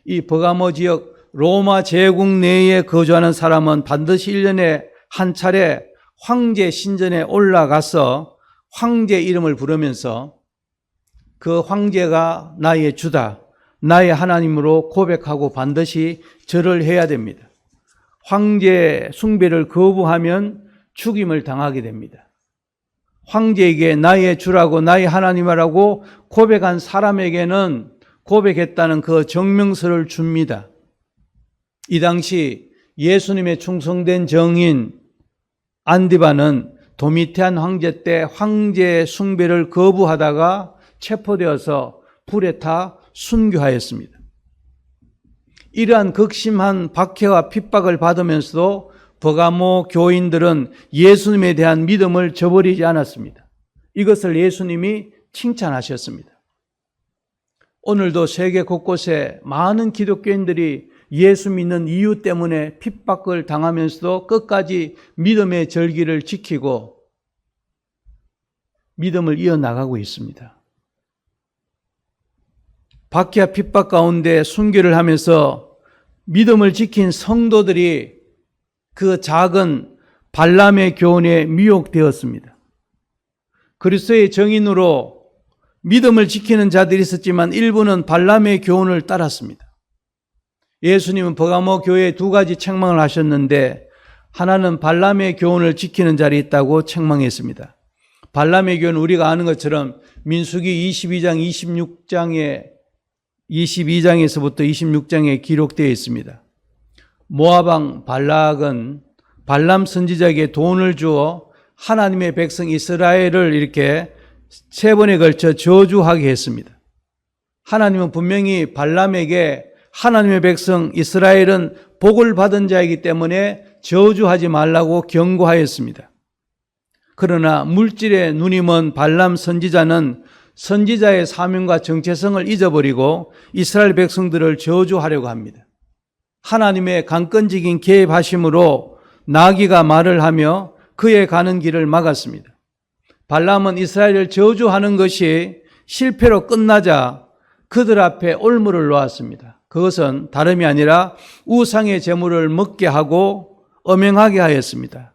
이 버가모 지역 로마 제국 내에 거주하는 사람은 반드시 1년에 한 차례 황제 신전에 올라가서 황제 이름을 부르면서 그 황제가 나의 주다, 나의 하나님으로 고백하고 반드시 절을 해야 됩니다. 황제 숭배를 거부하면 죽임을 당하게 됩니다. 황제에게 나의 주라고 나의 하나님이라고 고백한 사람에게는 고백했다는 그 정명서를 줍니다. 이 당시 예수님의 충성된 정인 안디바는 도미티안 황제 때 황제 숭배를 거부하다가 체포되어서 불에 타 순교하였습니다. 이러한 극심한 박해와 핍박을 받으면서도 버가모 교인들은 예수님에 대한 믿음을 저버리지 않았습니다. 이것을 예수님이 칭찬하셨습니다. 오늘도 세계 곳곳에 많은 기독교인들이 예수 믿는 이유 때문에 핍박을 당하면서도 끝까지 믿음의 절기를 지키고 믿음을 이어나가고 있습니다. 박해와 핍박 가운데 순교를 하면서 믿음을 지킨 성도들이 그 작은 발람의 교훈에 미혹되었습니다. 그리스도의 정인으로 믿음을 지키는 자들이 있었지만 일부는 발람의 교훈을 따랐습니다. 예수님은 버가모 교회에 두 가지 책망을 하셨는데 하나는 발람의 교훈을 지키는 자리 있다고 책망했습니다. 발람의 교훈은 우리가 아는 것처럼 민수기 22장에서부터 26장에 기록되어 있습니다. 모압 발락은 발람 선지자에게 돈을 주어 하나님의 백성 이스라엘을 이렇게 세 번에 걸쳐 저주하게 했습니다. 하나님은 분명히 발람에게 하나님의 백성 이스라엘은 복을 받은 자이기 때문에 저주하지 말라고 경고하였습니다. 그러나 물질에 눈이 먼 발람 선지자는 선지자의 사명과 정체성을 잊어버리고 이스라엘 백성들을 저주하려고 합니다. 하나님의 강권적인 개입하심으로 나귀가 말을 하며 그의 가는 길을 막았습니다. 발람은 이스라엘을 저주하는 것이 실패로 끝나자 그들 앞에 올무를 놓았습니다. 그것은 다름이 아니라 우상의 제물을 먹게 하고 엄행하게 하였습니다.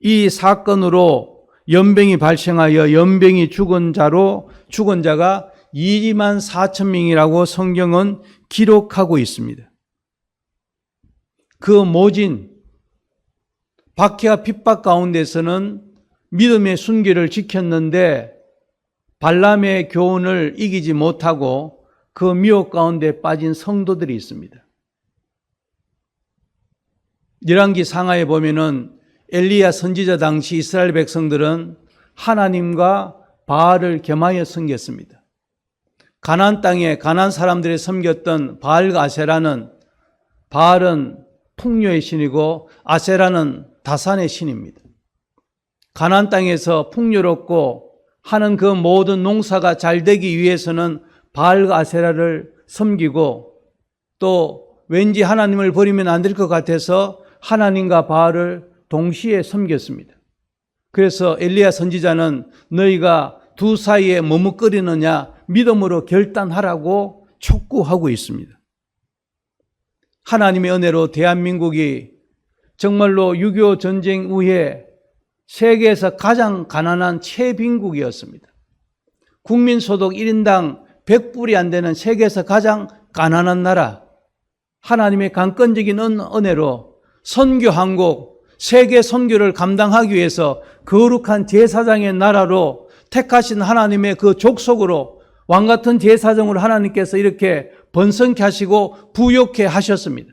이 사건으로 연병이 발생하여 연병이 죽은 자가 2만 4천 명이라고 성경은 기록하고 있습니다. 그 모진 박해와 핍박 가운데서는 믿음의 순결을 지켰는데 발람의 교훈을 이기지 못하고 그 미혹 가운데 빠진 성도들이 있습니다. 열왕기 상하에 보면은 엘리야 선지자 당시 이스라엘 백성들은 하나님과 바알을 겸하여 섬겼습니다. 가나안 땅에 가나안 사람들이 섬겼던 바알과 아세라는, 바알은 풍요의 신이고 아세라는 다산의 신입니다. 가나안 땅에서 풍요롭고 하는 그 모든 농사가 잘 되기 위해서는 바알과 아세라를 섬기고 또 왠지 하나님을 버리면 안 될 것 같아서 하나님과 바알을 동시에 섬겼습니다. 그래서 엘리야 선지자는 너희가 두 사이에 머뭇거리느냐 믿음으로 결단하라고 촉구하고 있습니다. 하나님의 은혜로 대한민국이 정말로 6.25 전쟁 이후에 세계에서 가장 가난한 최빈국이었습니다. 국민소득 1인당 100불이 안 되는 세계에서 가장 가난한 나라, 하나님의 강권적인 은혜로 선교한국, 세계 선교를 감당하기 위해서 거룩한 제사장의 나라로 택하신 하나님의 그 족속으로 왕같은 제사장으로 하나님께서 이렇게 번성케 하시고 부욕케 하셨습니다.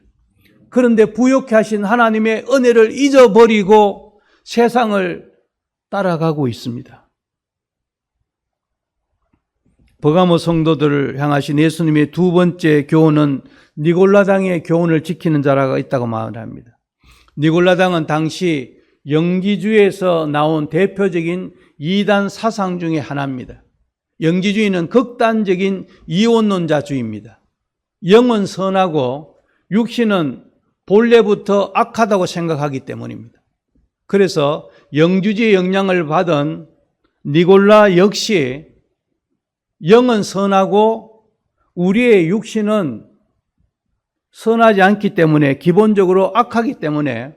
그런데 부욕케 하신 하나님의 은혜를 잊어버리고 세상을 따라가고 있습니다. 버가모 성도들을 향하신 예수님의 두 번째 교훈은 니골라당의 교훈을 지키는 자라가 있다고 말합니다. 니골라당은 당시 영지주의에서 나온 대표적인 이단 사상 중에 하나입니다. 영지주의는 극단적인 이원론자주의입니다. 영은 선하고 육신은 본래부터 악하다고 생각하기 때문입니다. 그래서 영주주의 영향을 받은 니골라 역시 영은 선하고 우리의 육신은 선하지 않기 때문에, 기본적으로 악하기 때문에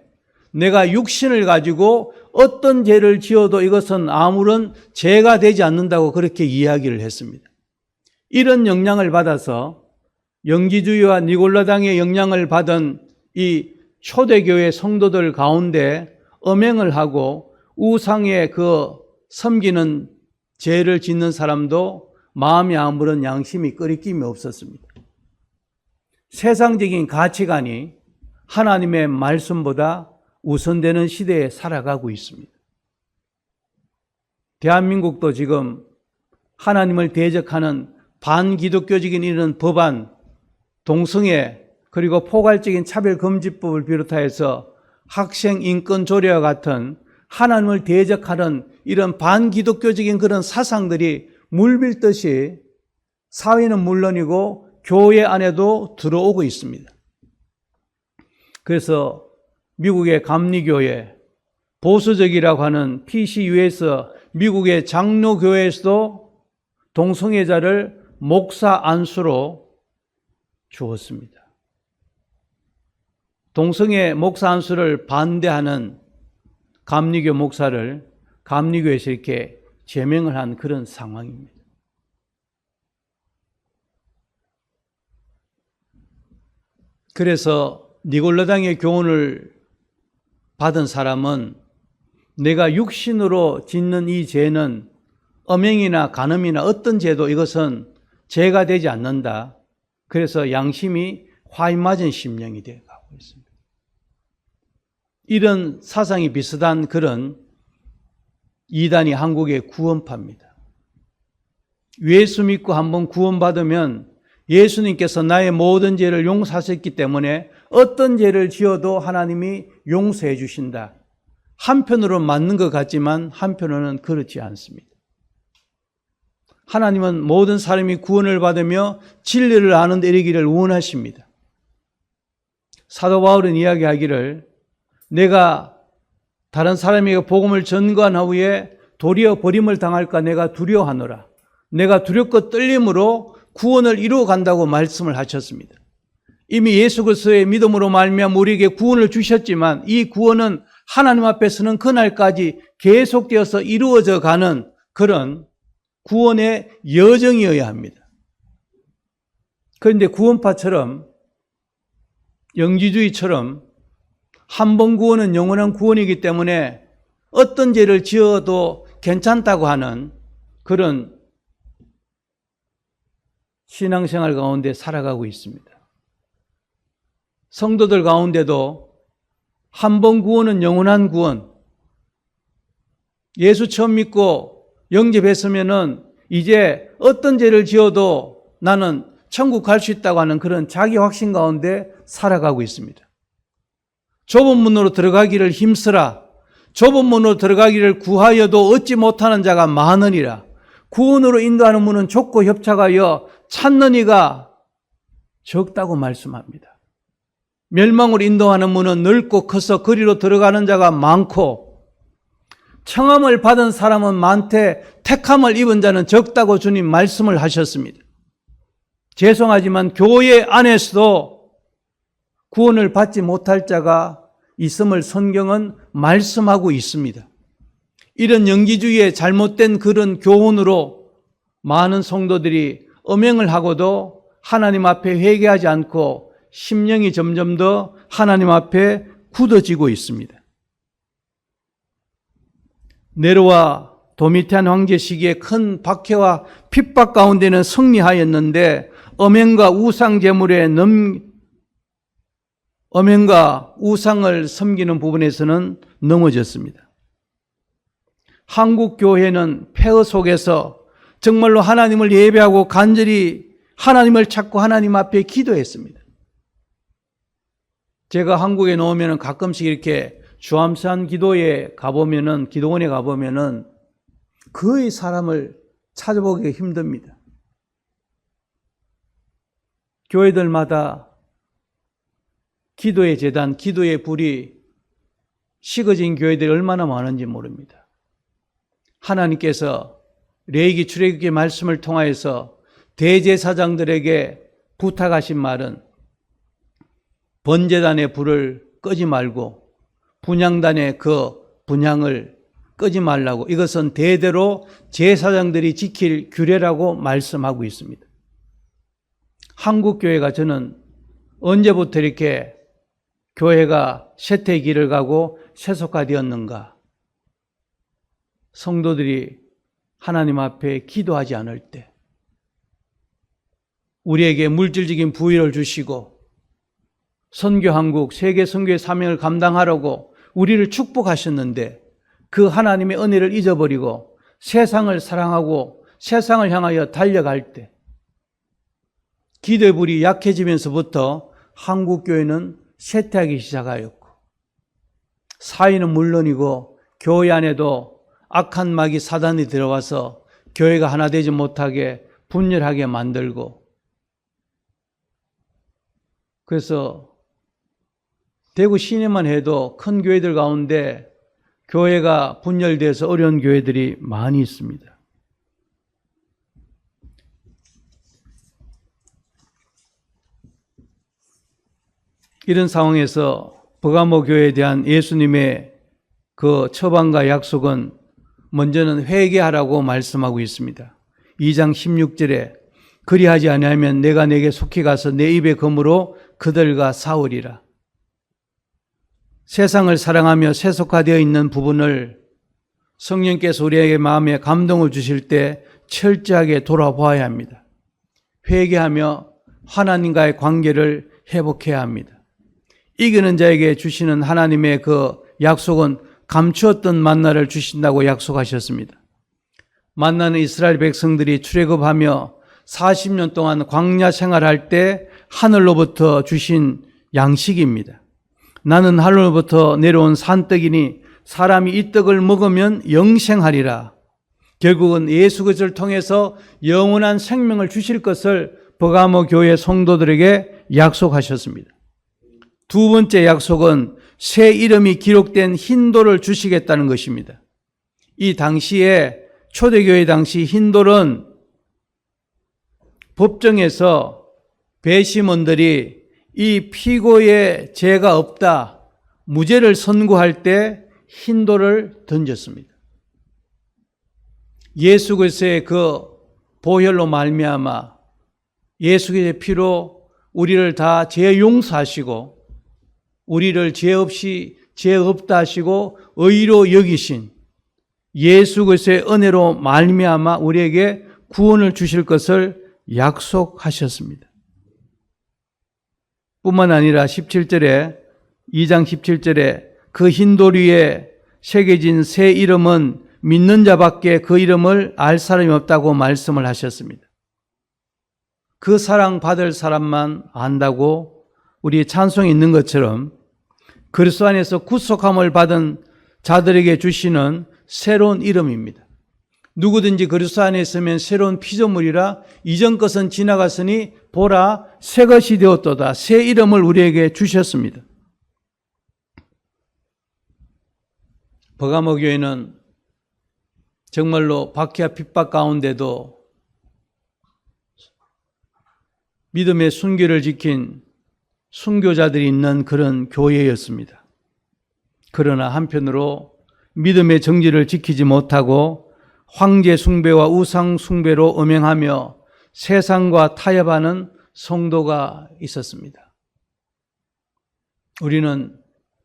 내가 육신을 가지고 어떤 죄를 지어도 이것은 아무런 죄가 되지 않는다고 그렇게 이야기를 했습니다. 이런 영향을 받아서 영지주의와 니골라당의 영향을 받은 이 초대교회 성도들 가운데 음행을 하고 우상에 섬기는 죄를 짓는 사람도 마음이 아무런 양심이 끄리낌이 없었습니다. 세상적인 가치관이 하나님의 말씀보다 우선되는 시대에 살아가고 있습니다. 대한민국도 지금 하나님을 대적하는 반기독교적인 이런 법안, 동성애, 그리고 포괄적인 차별금지법을 비롯하여서 학생인권 조례와 같은 하나님을 대적하는 이런 반기독교적인 그런 사상들이 물밀듯이 사회는 물론이고 교회 안에도 들어오고 있습니다. 그래서 미국의 감리교회, 보수적이라고 하는 PCU에서 미국의 장로교회에서도 동성애자를 목사 안수로 주었습니다. 동성애 목사 안수를 반대하는 감리교 목사를 감리교에서 이렇게 제명을 한 그런 상황입니다. 그래서 니골라당의 교훈을 받은 사람은 내가 육신으로 짓는 이 죄는 음행이나 간음이나 어떤 죄도 이것은 죄가 되지 않는다. 그래서 양심이 화인 맞은 심령이 되어 가고 있습니다. 이런 사상이 비슷한 그런 이단이 한국의 구원파입니다. 예수 믿고 한번 구원받으면 예수님께서 나의 모든 죄를 용서하셨기 때문에 어떤 죄를 지어도 하나님이 용서해 주신다. 한편으로는 맞는 것 같지만 한편으로는 그렇지 않습니다. 하나님은 모든 사람이 구원을 받으며 진리를 아는 데 이르기를 원하십니다. 사도 바울은 이야기하기를 내가 다른 사람에게 복음을 전거한 후에 도리어 버림을 당할까 내가 두려워하노라. 내가 두렵고 떨림으로 구원을 이루어 간다고 말씀을 하셨습니다. 이미 예수 그리스도의 믿음으로 말미암아 우리에게 구원을 주셨지만 이 구원은 하나님 앞에서는 그날까지 계속되어서 이루어져 가는 그런 구원의 여정이어야 합니다. 그런데 구원파처럼 영지주의처럼 한 번 구원은 영원한 구원이기 때문에 어떤 죄를 지어도 괜찮다고 하는 그런 신앙생활 가운데 살아가고 있습니다. 성도들 가운데도 한 번 구원은 영원한 구원, 예수 처음 믿고 영접했으면은 이제 어떤 죄를 지어도 나는 천국 갈 수 있다고 하는 그런 자기 확신 가운데 살아가고 있습니다. 좁은 문으로 들어가기를 힘쓰라. 좁은 문으로 들어가기를 구하여도 얻지 못하는 자가 많으니라. 구원으로 인도하는 문은 좁고 협착하여 찾는 이가 적다고 말씀합니다. 멸망으로 인도하는 문은 넓고 커서 그리로 들어가는 자가 많고 청함을 받은 사람은 많되 택함을 입은 자는 적다고 주님 말씀을 하셨습니다. 죄송하지만 교회 안에서도 구원을 받지 못할 자가 있음을 성경은 말씀하고 있습니다. 이런 영지주의의 잘못된 그런 교훈으로 많은 성도들이 음행을 하고도 하나님 앞에 회개하지 않고 심령이 점점 더 하나님 앞에 굳어지고 있습니다. 네로와 도미티안 황제 시기에 큰 박해와 핍박 가운데는 승리하였는데 음행과 우상 제물에 음행과 우상을 섬기는 부분에서는 넘어졌습니다. 한국 교회는 폐허 속에서 정말로 하나님을 예배하고 간절히 하나님을 찾고 하나님 앞에 기도했습니다. 제가 한국에 나오면 가끔씩 이렇게 주암산 기도원에 가보면은 거의 사람을 찾아보기가 힘듭니다. 교회들마다 기도의 제단, 기도의 불이 식어진 교회들이 얼마나 많은지 모릅니다. 하나님께서 레위기 출애굽기 말씀을 통하여서 대제사장들에게 부탁하신 말은 번제단의 불을 끄지 말고 분향단의 그 분향을 끄지 말라고, 이것은 대대로 제사장들이 지킬 규례라고 말씀하고 있습니다. 한국교회가 저는 언제부터 이렇게 교회가 쇠퇴의 길을 가고 세속화되었는가? 성도들이 하나님 앞에 기도하지 않을 때 우리에게 물질적인 부유를 주시고 선교한국 세계 선교의 사명을 감당하려고 우리를 축복하셨는데 그 하나님의 은혜를 잊어버리고 세상을 사랑하고 세상을 향하여 달려갈 때 기도의 불이 약해지면서부터 한국교회는 쇠퇴하기 시작하였고 사회는 물론이고 교회 안에도 악한 마귀 사단이 들어와서 교회가 하나 되지 못하게 분열하게 만들고, 그래서 대구 시내만 해도 큰 교회들 가운데 교회가 분열돼서 어려운 교회들이 많이 있습니다. 이런 상황에서 버가모 교회에 대한 예수님의 그 처방과 약속은 먼저는 회개하라고 말씀하고 있습니다. 2장 16절에 그리하지 아니하면 내가 내게 속히 가서 내 입의 검으로 그들과 싸우리라. 세상을 사랑하며 세속화되어 있는 부분을 성령께서 우리에게 마음에 감동을 주실 때 철저하게 돌아보아야 합니다. 회개하며 하나님과의 관계를 회복해야 합니다. 이기는 자에게 주시는 하나님의 그 약속은 감추었던 만나를 주신다고 약속하셨습니다. 만나는 이스라엘 백성들이 출애굽하며 40년 동안 광야 생활할 때 하늘로부터 주신 양식입니다. 나는 하늘로부터 내려온 산떡이니 사람이 이 떡을 먹으면 영생하리라. 결국은 예수 그리스도를 통해서 영원한 생명을 주실 것을 버가모 교회 성도들에게 약속하셨습니다. 두 번째 약속은 새 이름이 기록된 흰돌을 주시겠다는 것입니다. 이 당시에 초대교회 당시 흰돌은 법정에서 배심원들이 이 피고의 죄가 없다, 무죄를 선고할 때 흰돌을 던졌습니다. 예수 그리스도의 그 보혈로 말미암아 예수 그리스도의 피로 우리를 다 죄 용서하시고 우리를 죄 없다 하시고 의로 여기신 예수 그리스도의 은혜로 말미암아 우리에게 구원을 주실 것을 약속하셨습니다. 뿐만 아니라 17절에 2장 17절에 그 흰돌 위에 새겨진 새 이름은 믿는 자밖에 그 이름을 알 사람이 없다고 말씀을 하셨습니다. 그 사랑 받을 사람만 안다고 우리 찬송이 있는 것처럼 그리스도 안에서 구속함을 받은 자들에게 주시는 새로운 이름입니다. 누구든지 그리스도 안에 있으면 새로운 피조물이라 이전 것은 지나갔으니 보라 새 것이 되었도다. 새 이름을 우리에게 주셨습니다. 버가모 교회는 정말로 박해와 핍박 가운데도 믿음의 순결을 지킨 순교자들이 있는 그런 교회였습니다. 그러나 한편으로 믿음의 정지를 지키지 못하고 황제 숭배와 우상 숭배로 음행하며 세상과 타협하는 성도가 있었습니다. 우리는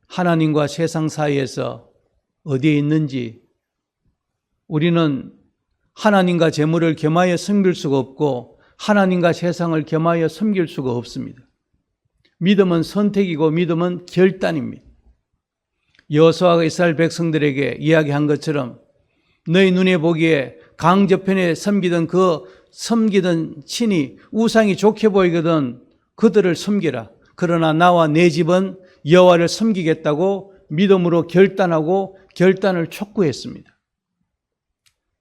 하나님과 세상 사이에서 어디에 있는지, 우리는 하나님과 재물을 겸하여 섬길 수가 없고 하나님과 세상을 겸하여 섬길 수가 없습니다. 믿음은 선택이고 믿음은 결단입니다. 여호수아가 이스라엘 백성들에게 이야기한 것처럼 너희 눈에 보기에 강 저편에 섬기던 신이 우상이 좋게 보이거든 그들을 섬기라. 그러나 나와 내 집은 여호와를 섬기겠다고 믿음으로 결단하고 결단을 촉구했습니다.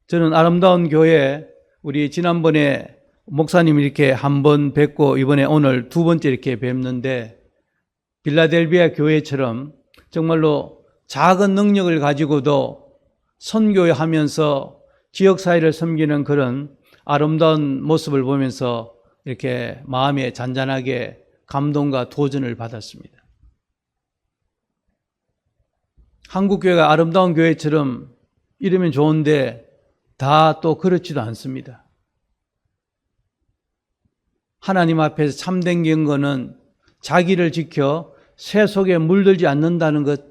저는 아름다운 교회 우리 지난번에 목사님 이렇게 한 번 뵙고 이번에 오늘 두 번째 이렇게 뵙는데 빌라델비아 교회처럼 정말로 작은 능력을 가지고도 선교하면서 지역사회를 섬기는 그런 아름다운 모습을 보면서 이렇게 마음에 잔잔하게 감동과 도전을 받았습니다. 한국교회가 아름다운 교회처럼 이러면 좋은데 다 또 그렇지도 않습니다. 하나님 앞에서 참된 경건은 자기를 지켜 새 속에 물들지 않는다는 것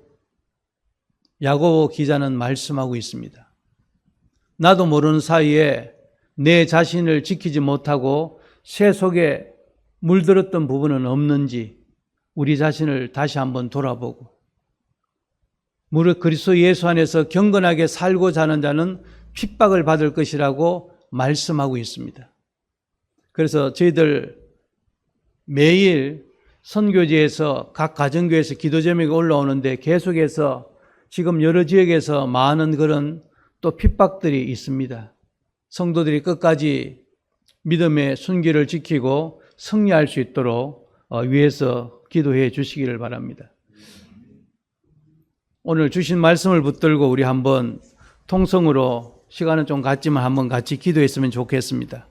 야고보 기자는 말씀하고 있습니다. 나도 모르는 사이에 내 자신을 지키지 못하고 새 속에 물들었던 부분은 없는지 우리 자신을 다시 한번 돌아보고 무릇 그리스도 예수 안에서 경건하게 살고자 하는 자는 핍박을 받을 것이라고 말씀하고 있습니다. 그래서 저희들 매일 선교지에서 각 가정교회에서 기도 제목이 올라오는데 계속해서 지금 여러 지역에서 많은 그런 또 핍박들이 있습니다. 성도들이 끝까지 믿음의 순기를 지키고 승리할 수 있도록 위에서 기도해 주시기를 바랍니다. 오늘 주신 말씀을 붙들고 우리 한번 통성으로 시간은 좀 갔지만 한번 같이 기도했으면 좋겠습니다.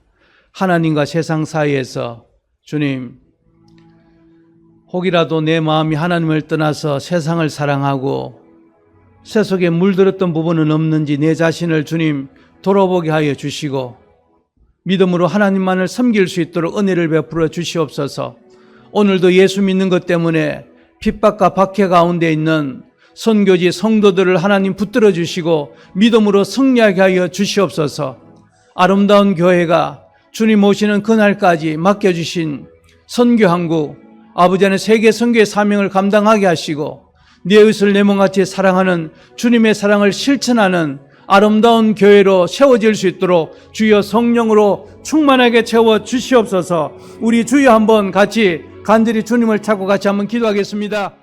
하나님과 세상 사이에서 주님, 혹이라도 내 마음이 하나님을 떠나서 세상을 사랑하고 세속에 물들었던 부분은 없는지 내 자신을 주님 돌아보게 하여 주시고 믿음으로 하나님만을 섬길 수 있도록 은혜를 베풀어 주시옵소서. 오늘도 예수 믿는 것 때문에 핍박과 박해 가운데 있는 선교지 성도들을 하나님 붙들어 주시고 믿음으로 승리하게 하여 주시옵소서. 아름다운 교회가 주님 오시는 그날까지 맡겨주신 선교한국 아버지 안에 세계 선교의 사명을 감당하게 하시고 내 의를 내 몸같이 사랑하는 주님의 사랑을 실천하는 아름다운 교회로 세워질 수 있도록 주여 성령으로 충만하게 채워 주시옵소서. 우리 주여 한번 같이 간절히 주님을 찾고 같이 한번 기도하겠습니다.